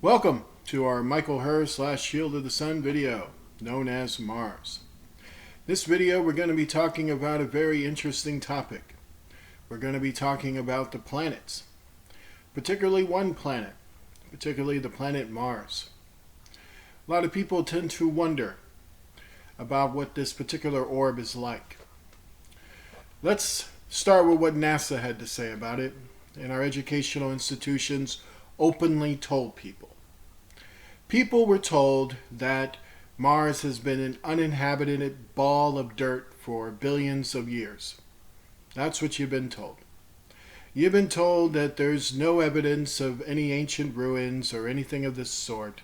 Welcome to our Michael Herr / Shield of the Sun video, known as Mars. This video we're going to be talking about a very interesting topic. We're going to be talking about the planets, particularly one planet, particularly the planet Mars. A lot of people tend to wonder about what this particular orb is like. Let's start with what NASA had to say about it, and our educational institutions openly told people. People were told that Mars has been an uninhabited ball of dirt for billions of years. That's what you've been told. You've been told that there's no evidence of any ancient ruins or anything of this sort.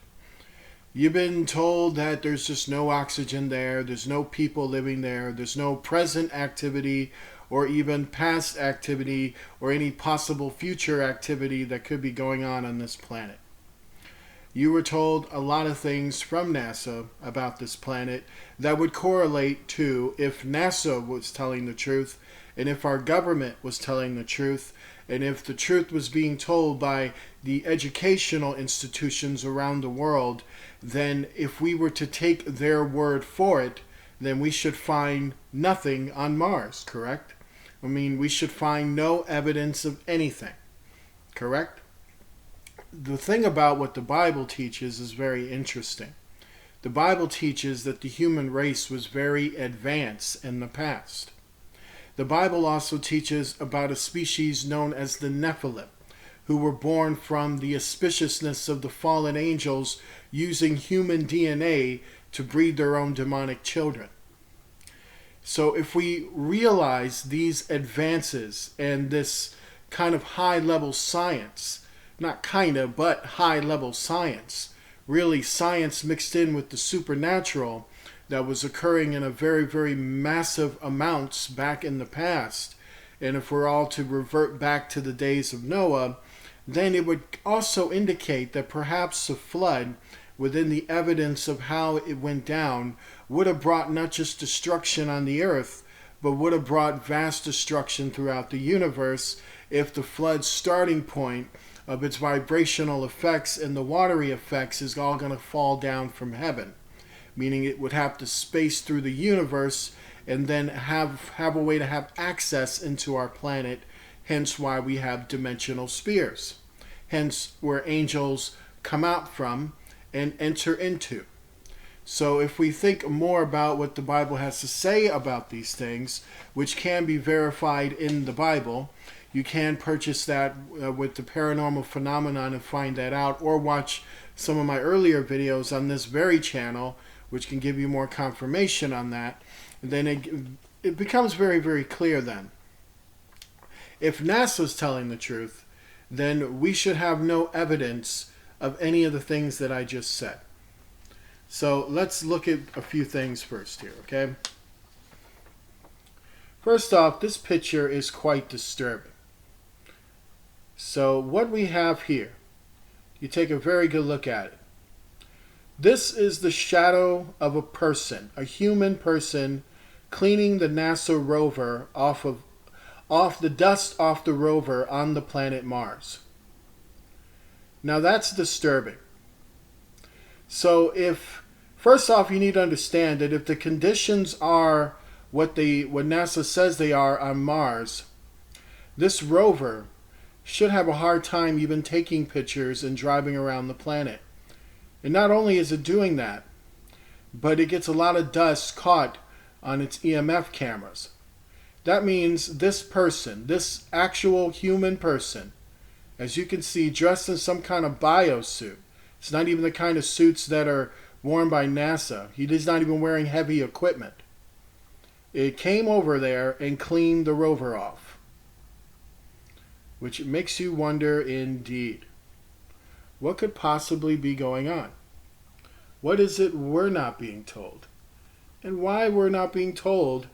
You've been told that there's just no oxygen there, there's no people living there, there's no present activity or even past activity or any possible future activity that could be going on this planet. You were told a lot of things from NASA about this planet that would correlate to if NASA was telling the truth, and if our government was telling the truth, and if the truth was being told by the educational institutions around the world, then if we were to take their word for it, then we should find nothing on Mars, correct? I mean, we should find no evidence of anything, correct? The thing about what the Bible teaches is very interesting. The Bible teaches that the human race was very advanced in the past. The Bible also teaches about a species known as the Nephilim, who were born from the auspiciousness of the fallen angels using human DNA to breed their own demonic children. So if we realize these advances and this kind of high-level science, not kind of, but high-level science, really science mixed in with the supernatural that was occurring in a very, very massive amounts back in the past, and if we're all to revert back to the days of Noah, then it would also indicate that perhaps a flood, within the evidence of how it went down, would have brought not just destruction on the earth, but would have brought vast destruction throughout the universe if the flood's starting point of its vibrational effects and the watery effects is all going to fall down from heaven. Meaning it would have to space through the universe and then have a way to have access into our planet, hence why we have dimensional spheres. Hence where angels come out from and enter into. So if we think more about what the Bible has to say about these things, which can be verified in the Bible, you can purchase that with the paranormal phenomenon and find that out, or watch some of my earlier videos on this very channel, which can give you more confirmation on that. And then it becomes very, very clear then. If NASA's telling the truth, then we should have no evidence of any of the things that I just said. So let's look at a few things first here, okay? First off, this picture is quite disturbing. So what we have here, you take a very good look at it. This is the shadow of a person, a human person, cleaning the NASA rover off the dust off the rover on the planet Mars. Now that's disturbing. So first off, you need to understand that if the conditions are what NASA says they are on Mars, this rover should have a hard time even taking pictures and driving around the planet. And not only is it doing that, but it gets a lot of dust caught on its EMF cameras. That means this person, this actual human person, as you can see, dressed in some kind of biosuit. It's not even the kind of suits that are worn by NASA. He is not even wearing heavy equipment. It came over there and cleaned the rover off, which makes you wonder indeed. What could possibly be going on? What is it we're not being told? And why we're not being told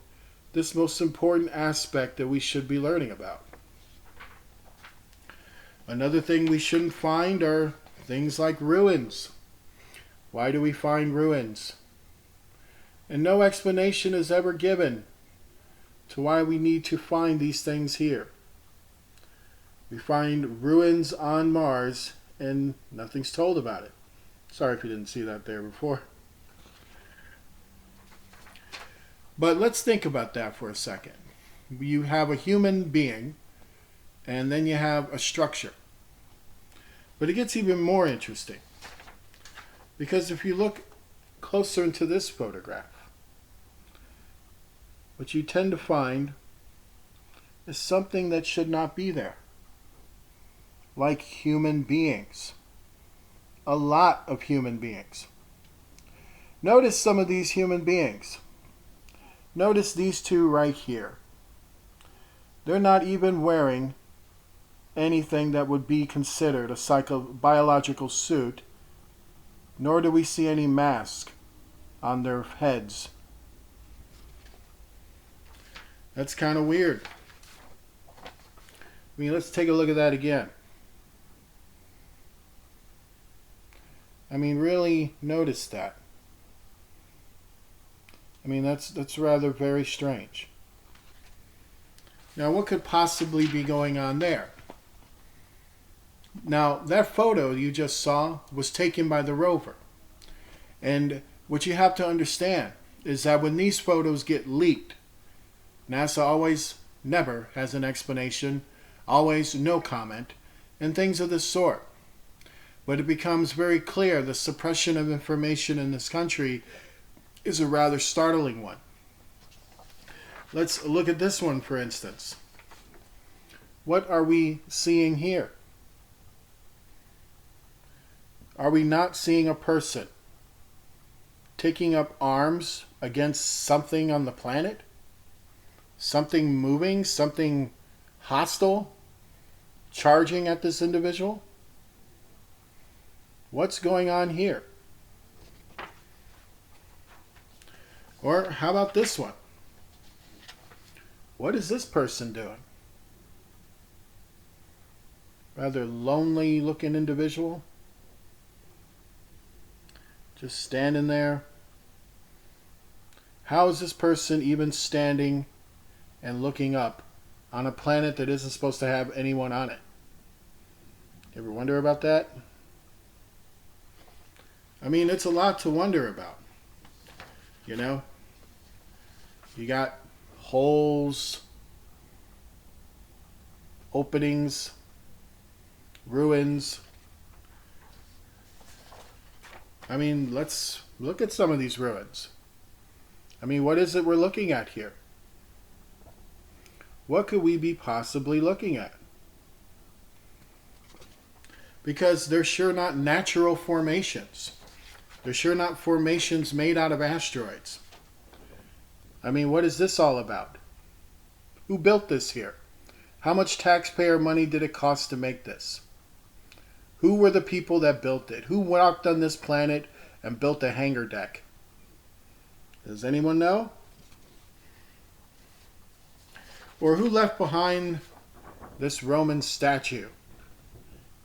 this most important aspect that we should be learning about? Another thing we shouldn't find are things like ruins. Why do we find ruins? And no explanation is ever given to why we need to find these things here. We find ruins on Mars and nothing's told about it. Sorry if you didn't see that there before. But let's think about that for a second. You have a human being, and then you have a structure. But it gets even more interesting. Because if you look closer into this photograph, what you tend to find is something that should not be there. Like human beings. A lot of human beings. Notice some of these human beings. Notice these two right here. They're not even wearing anything that would be considered a biological suit, nor do we see any mask on their heads. That's kind of weird. I mean, let's take a look at that again. I mean, really notice that. I mean, that's rather very strange. Now, what could possibly be going on there? Now, that photo you just saw was taken by the rover. And what you have to understand is that when these photos get leaked, NASA always never has an explanation, always no comment, and things of this sort. But it becomes very clear the suppression of information in this country is a rather startling one. Let's look at this one, for instance. What are we seeing here? Are we not seeing a person taking up arms against something on the planet? Something moving, something hostile, charging at this individual? What's going on here? Or how about this one? What is this person doing? Rather lonely looking individual. Just standing there. How is this person even standing and looking up on a planet that isn't supposed to have anyone on it? Ever wonder about that? I mean, it's a lot to wonder about. You know? You got holes, openings, ruins. I mean, let's look at some of these ruins. I mean, what is it we're looking at here? What could we be possibly looking at? Because they're sure not natural formations. They're sure not formations made out of asteroids. I mean, what is this all about? Who built this here? How much taxpayer money did it cost to make this? Who were the people that built it? Who walked on this planet and built a hangar deck? Does anyone know? Or who left behind this Roman statue?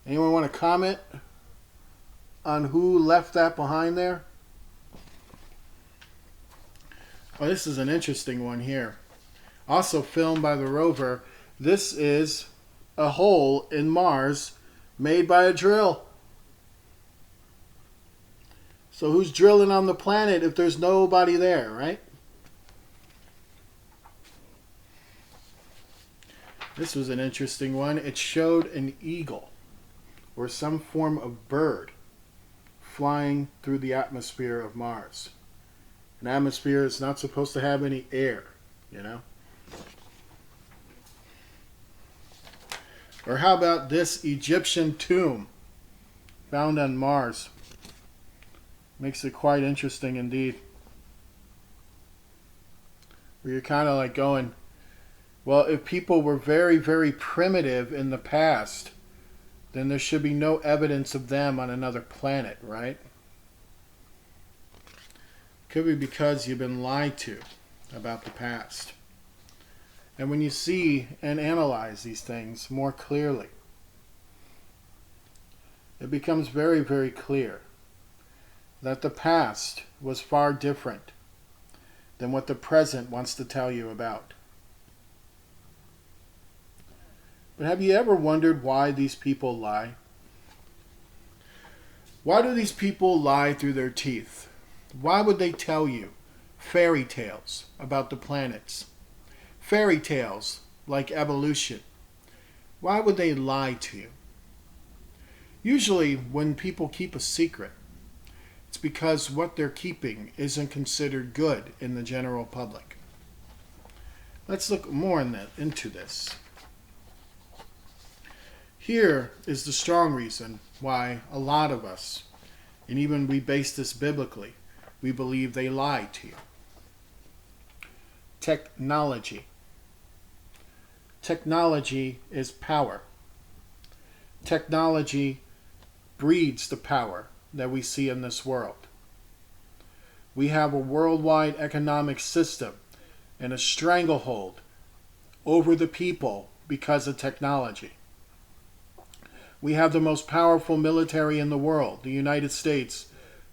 Anyone want to comment on who left that behind there? Oh, this is an interesting one here. Also filmed by the rover. This is a hole in Mars made by a drill. So who's drilling on the planet if there's nobody there, right? This was an interesting one. It showed an eagle or some form of bird flying through the atmosphere of Mars. An atmosphere is not supposed to have any air, you know? Or how about this Egyptian tomb found on Mars? Makes it quite interesting indeed. Where you're kind of like going, well, if people were very, very primitive in the past, then there should be no evidence of them on another planet, right? Could be because you've been lied to about the past. And when you see and analyze these things more clearly, it becomes very, very clear that the past was far different than what the present wants to tell you about. But have you ever wondered why these people lie? Why do these people lie through their teeth? Why would they tell you fairy tales about the planets? Fairy tales like evolution. Why would they lie to you? Usually when people keep a secret, it's because what they're keeping isn't considered good in the general public. Let's look more into this. Here is the strong reason why a lot of us, and even we base this biblically, we believe they lie to you. Technology. Technology is power. Technology breeds the power that we see in this world. We have a worldwide economic system and a stranglehold over the people because of technology. We have the most powerful military in the world, the United States,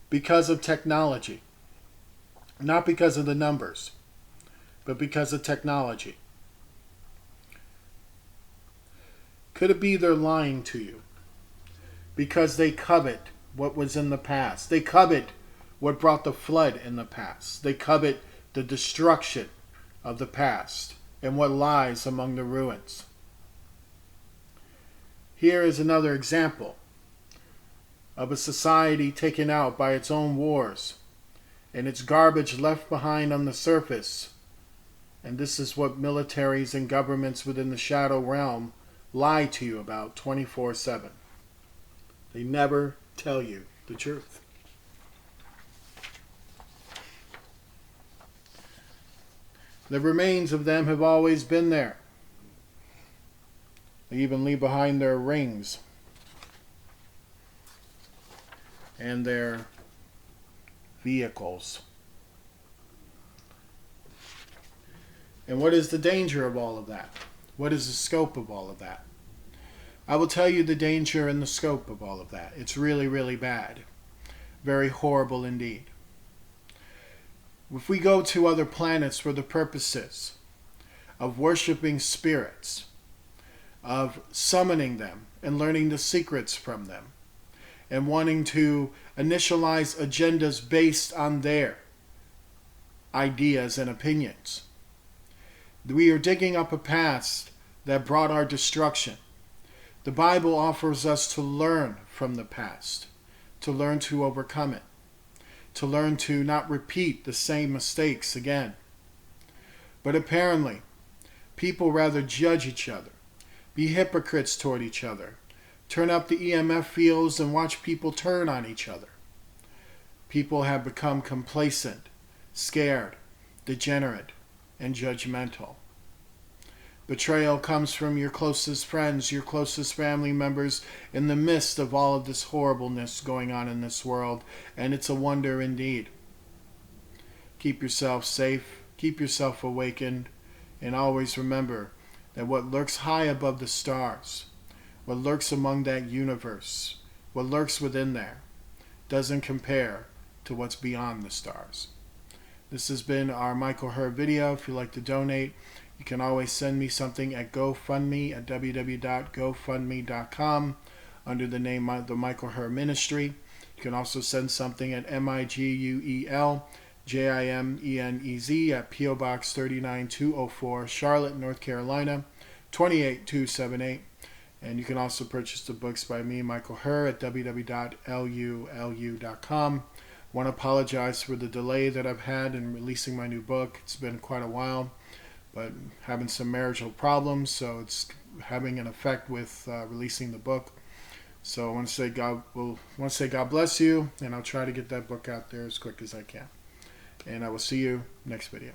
because of technology. Not because of the numbers, but because of technology. Could it be they're lying to you? Because they covet what was in the past. They covet what brought the flood in the past. They covet the destruction of the past and what lies among the ruins. Here is another example of a society taken out by its own wars and its garbage left behind on the surface. And this is what militaries and governments within the shadow realm lie to you about 24/7. They never tell you the truth. The remains of them have always been there. They even leave behind their rings and their vehicles. And what is the danger of all of that? What is the scope of all of that? I will tell you the danger and the scope of all of that. It's really, really bad. Very horrible indeed. If we go to other planets for the purposes of worshiping spirits, of summoning them and learning the secrets from them, and wanting to initialize agendas based on their ideas and opinions, we are digging up a past that brought our destruction. The Bible offers us to learn from the past, to learn to overcome it, to learn to not repeat the same mistakes again. But apparently, people rather judge each other, be hypocrites toward each other, turn up the EMF fields and watch people turn on each other. People have become complacent, scared, degenerate, and judgmental. Betrayal comes from your closest friends, your closest family members, in the midst of all of this horribleness going on in this world, and it's a wonder indeed. Keep yourself safe, keep yourself awakened, and always remember that what lurks high above the stars, what lurks among that universe, what lurks within there, doesn't compare to what's beyond the stars. This has been our Michael Herr video. If you'd like to donate, you can always send me something at GoFundMe at www.gofundme.com under the name of the Michael Herr Ministry. You can also send something at MIGUELJIMENEZ at P.O. Box 39204, Charlotte, North Carolina, 28278. And you can also purchase the books by me, Michael Herr, at www.lulu.com. I want to apologize for the delay that I've had in releasing my new book. It's been quite a while, but having some marital problems, so it's having an effect with releasing the book. So I want to say God bless you, and I'll try to get that book out there as quick as I can. And I will see you next video.